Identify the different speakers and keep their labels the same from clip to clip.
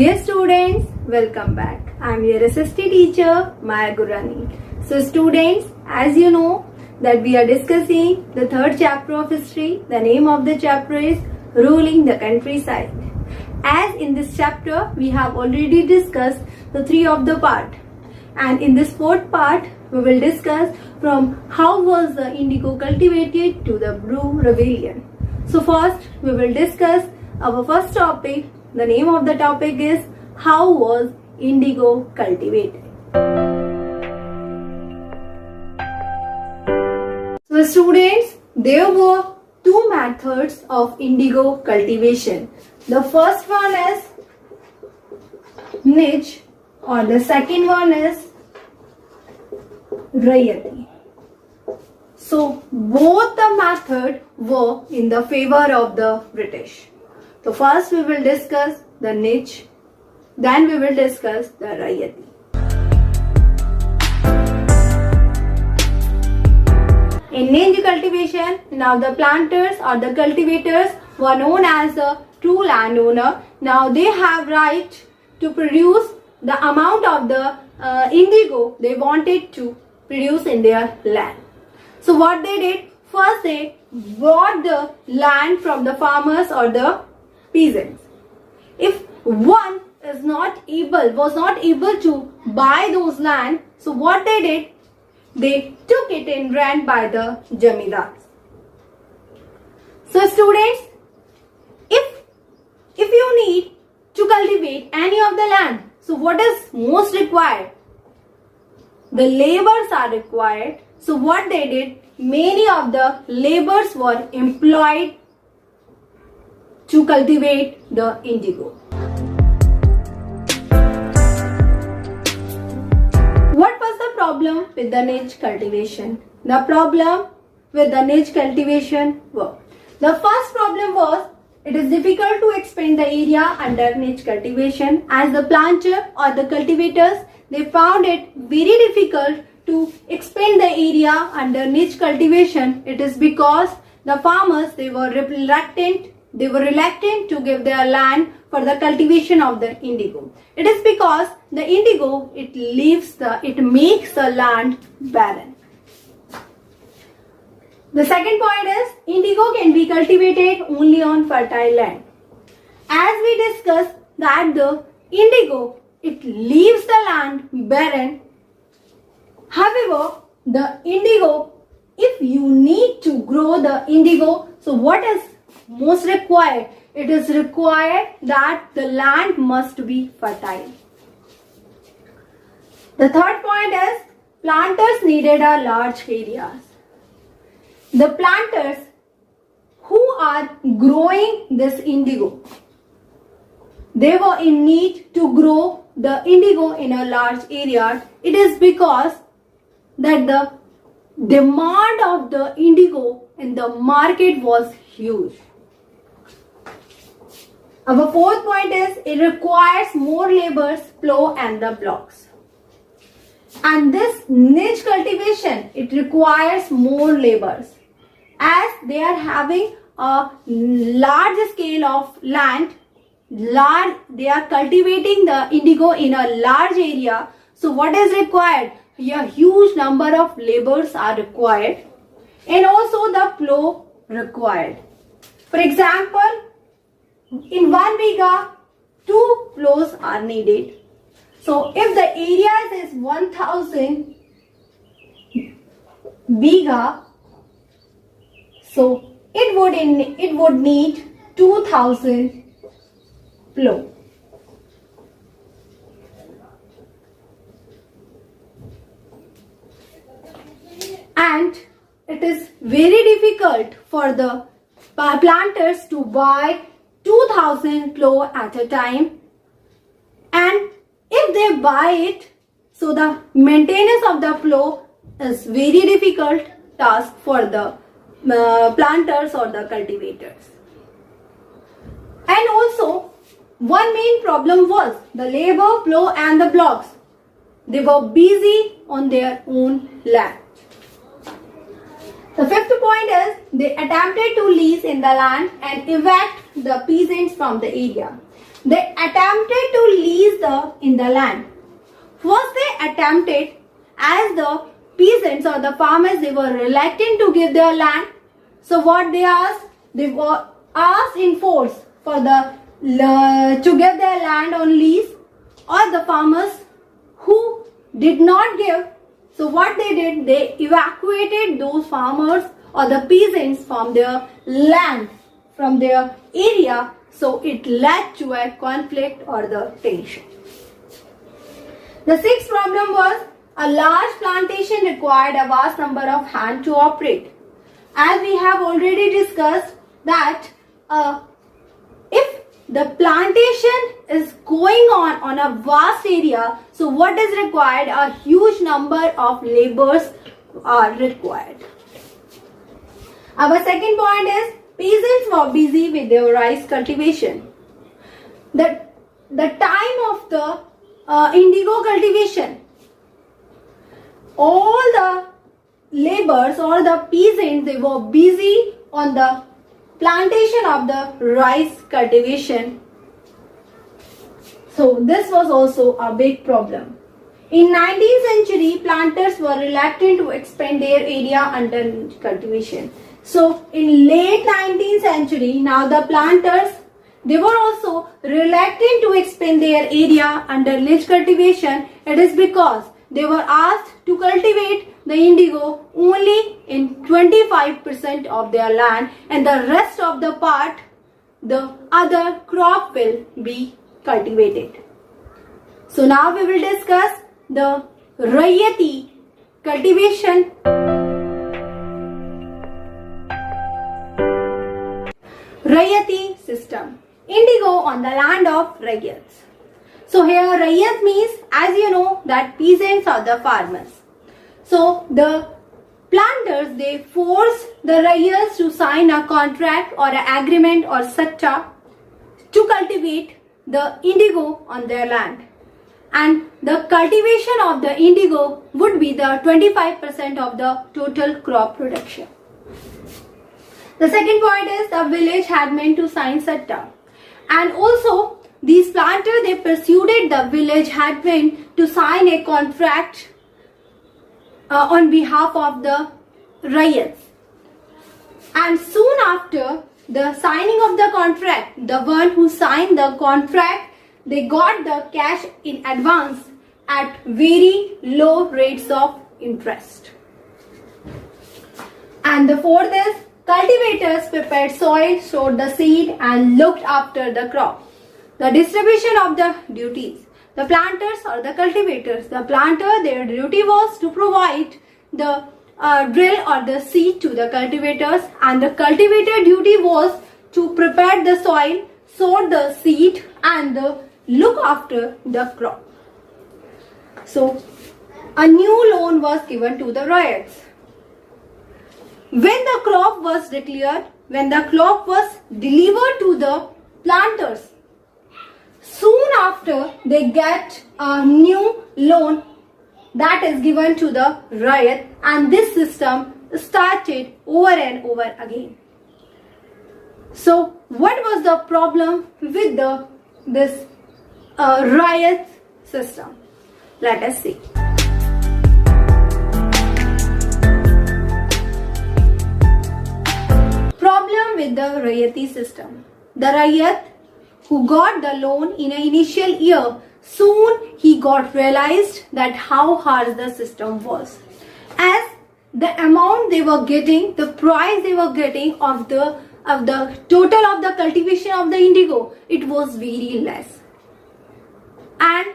Speaker 1: Dear students, welcome back. I am your SST teacher, Maya Gurani. So students, as you know that we are discussing the third chapter of history. The name of the chapter is Ruling the Countryside. As in this chapter, we have already discussed the three of the part. And in this fourth part, we will discuss from how was the indigo cultivated to the Blue Rebellion. So first, we will discuss our first topic. The name of the topic is how was indigo cultivated. So students, there were two methods of indigo cultivation. The first one is niche or the second one is rayati. So both the method were in the favor of the British. So first we will discuss the niche, then we will discuss the rayati. In niche cultivation, now the planters or the cultivators were known as the true landowner. Now they have right to produce the amount of the indigo they wanted to produce in their land. So what they did, first they bought the land from the farmers or the peasants. If one was not able to buy those land, so what they did, they took it in rent by the jamidars. So students, if you need to cultivate any of the land, so what is most required? The labors are required. So what they did, many of the laborers were employed to cultivate the indigo. What was the problem with the niche cultivation? The problem with the niche cultivation was, the first problem was it is difficult to expand the area under niche cultivation, as the planter or the cultivators, they found it very difficult to expand the area under niche cultivation. It is because the farmers, they were reluctant to give their land for the cultivation of the indigo. It is because the indigo, it makes the land barren. The second point is indigo can be cultivated only on fertile land. As we discussed that the indigo, it leaves the land barren. However, the indigo, if you need to grow the indigo, so what is most required? It is required that the land must be fertile. The third point is planters needed a large areas. The planters who are growing this indigo, they were in need to grow the indigo in a large area. It is because that the demand of the indigo in the market was huge. Our fourth point is it requires more laborers, plow and the blocks. And this niche cultivation, it requires more laborers, as they are having a large scale of land. They are cultivating the indigo in a large area. So what is required? A huge number of laborers are required, and also the plow required. For example, in 1 biga, 2 plows are needed. So if the area is 1000 biga, so it would need 2000 plow. And it is very difficult for the planters to buy 2000 plow at a time, and if they buy it, so the maintenance of the plow is very difficult task for the planters or the cultivators. And also one main problem was the labor, plow and the blocks. They were busy on their own land. The fifth point is they attempted to lease in the land and evict the peasants from the area. they attempted to lease in the land. First they attempted, as the peasants or the farmers, they were reluctant to give their land. So what they asked? They were asked in force for to give their land on lease, or the farmers who did not give. So what they did, they evacuated those farmers or the peasants from their land, from their area. So it led to a conflict or the tension. The sixth problem was a large plantation required a vast number of hands to operate. As we have already discussed that if the plantation is going on a vast area, so what is required? A huge number of laborers are required. Our second point is peasants were busy with their rice cultivation. The time of the indigo cultivation, all the laborers or the peasants, they were busy on the plantation of the rice cultivation. So this was also a big problem. In 19th century, planters were reluctant to expand their area under cultivation. So in late 19th century, now the planters, they were also reluctant to expand their area under niche cultivation. It is because they were asked to cultivate the indigo only in 25% of their land, and the rest of the part, the other crop will be cultivated. So now we will discuss the Rayati cultivation. Rayati system. Indigo on the land of Rayats. So here Rayat means, as you know, that peasants are the farmers. So the planters, they force the Rayats to sign a contract or an agreement or satta to cultivate the indigo on their land. And the cultivation of the indigo would be the 25% of the total crop production. The second point is the village had meant to sign satta. And also these planters, they persuaded the village headman to sign a contract on behalf of the Rayats. And soon after the signing of the contract, the one who signed the contract, they got the cash in advance at very low rates of interest. And the fourth is cultivators prepared soil, sowed the seed and looked after the crop. The distribution of the duties. The planters or the cultivators. The planter, their duty was to provide the drill or the seed to the cultivators, and the cultivator duty was to prepare the soil, sow the seed and look after the crop. So a new loan was given to the Rayats. When the crop was declared, when the crop was delivered to the planters, soon after they get a new loan that is given to the Rayat, and this system started over and over again. So what was the problem with this Rayat system? Let us see. Problem with the Rayati system. The Rayat who got the loan in an initial year, soon he got realized that how hard the system was. As the amount they were getting, the price they were getting of the total of the cultivation of the indigo, it was very less. And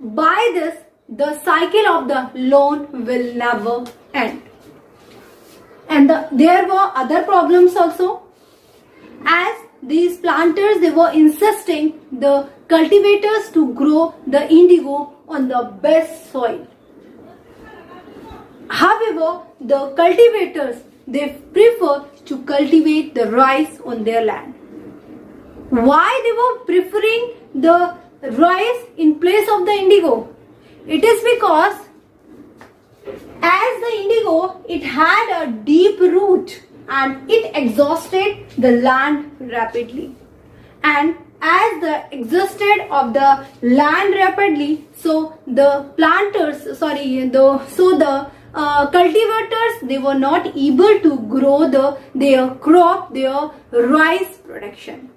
Speaker 1: by this, the cycle of the loan will never end. And there were other problems also. As these planters, they were insisting the cultivators to grow the indigo on the best soil. However, the cultivators, they prefer to cultivate the rice on their land. Why they were preferring the rice in place of the indigo? It is because as the indigo, it had a deep root and it exhausted the land rapidly. And as the exhausted of the land rapidly, so the cultivators, they were not able to grow their crop, their rice production.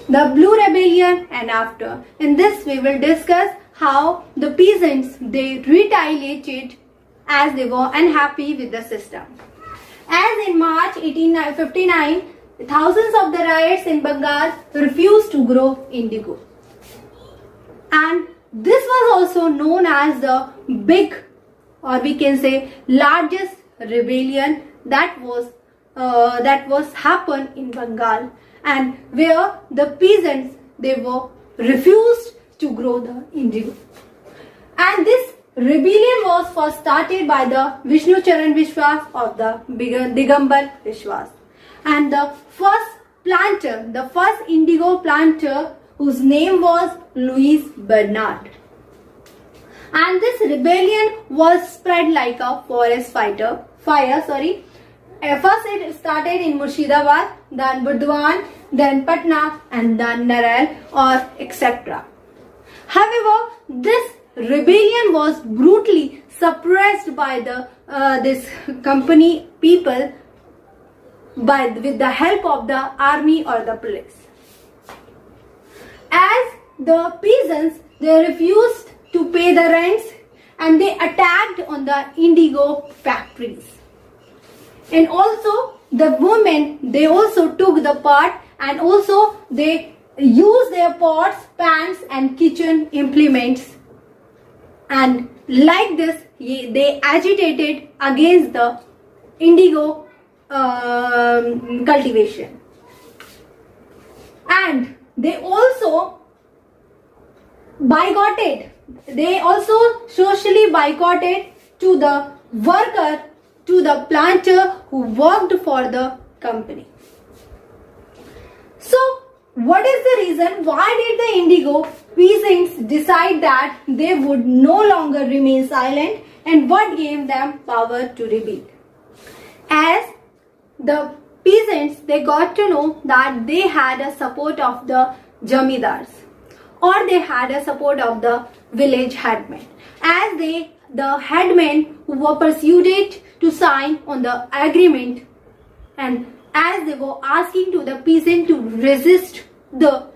Speaker 1: The Blue Rebellion and after. In this we will discuss how the peasants, they retaliated as they were unhappy with the system. As in March 1859, thousands of the riots in Bengal refused to grow indigo. And this was also known as the big, or we can say largest rebellion that was happened in Bengal, and where the peasants, they were refused to grow the indigo. And this rebellion was first started by the Vishnu Charan Vishwas of the Digambar Vishwas. And the first planter, the first indigo planter, whose name was Louis Bernard. And this rebellion was spread like a forest fire. First it started in Murshidabad, then Burdwan, then Patna, and then Naral, or etc. However, this rebellion was brutally suppressed by this company people with the help of the army or the police. As the peasants, they refused to pay the rents and they attacked on the indigo factories. And also the women, they also took the part, and also they used their pots, pans and kitchen implements, and like this they agitated against the indigo cultivation. And they also socially boycotted to the worker, to the planter who worked for the company. So what is the reason? Why did the indigo peasants decide that they would no longer remain silent, and what gave them power to rebel? As the peasants, they got to know that they had a support of the jamidars, or they had a support of the village headmen, as the headmen who were persuaded to sign on the agreement, and as they were asking to the peasant to resist for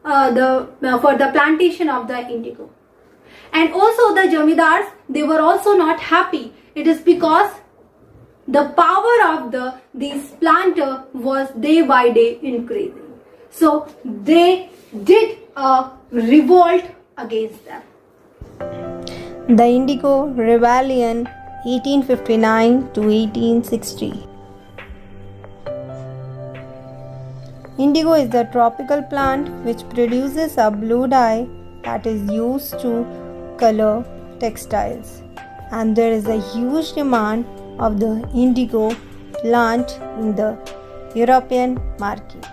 Speaker 1: the plantation of the indigo. And also the jamidars, they were also not happy. It is because the power of these planter was day by day increasing. So they did a revolt against them.
Speaker 2: The Indigo Rebellion 1859 to 1860. Indigo is the tropical plant which produces a blue dye that is used to color textiles, and there is a huge demand of the indigo plant in the European market.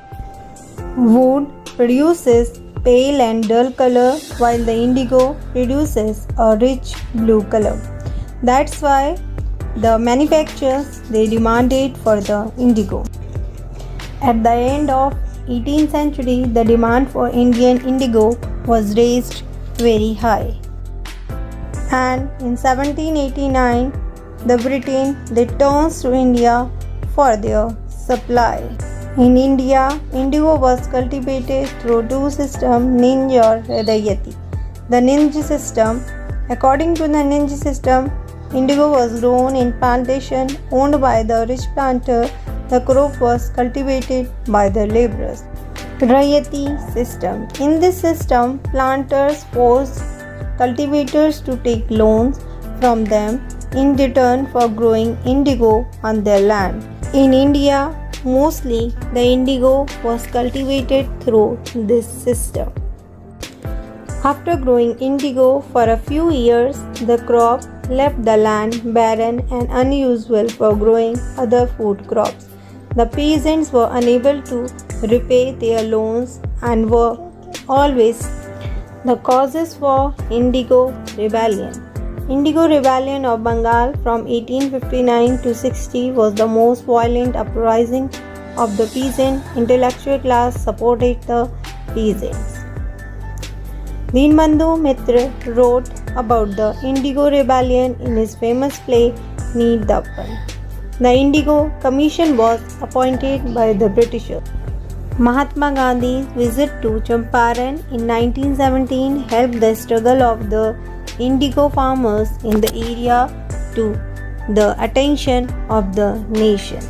Speaker 2: Wood produces pale and dull color, while the indigo produces a rich blue color. That's why the manufacturers, they demanded for the indigo. At the end of 18th century, the demand for Indian indigo was raised very high. And in 1789, the Britain, they turns to India for their supply. In India, indigo was cultivated through two systems, Ninj or Rayati. The Ninj system, according to the Ninj system, indigo was grown in plantation owned by the rich planter. The crop was cultivated by the laborers. Rayati system. In this system, planters forced cultivators to take loans from them in return for growing indigo on their land. In India, mostly the indigo was cultivated through this system. After growing indigo for a few years, the crop left the land barren and unusual for growing other food crops. The peasants were unable to repay their loans and were always the causes for indigo rebellion. Indigo Rebellion of Bengal from 1859 to 60 was the most violent uprising of the peasant intellectual class supported the peasants. Dinbandhu Mitra wrote about the Indigo Rebellion in his famous play Neer Darpan. The Indigo Commission was appointed by the Britishers. Mahatma Gandhi's visit to Champaran in 1917 helped the struggle of the indigo farmers in the area to the attention of the nation.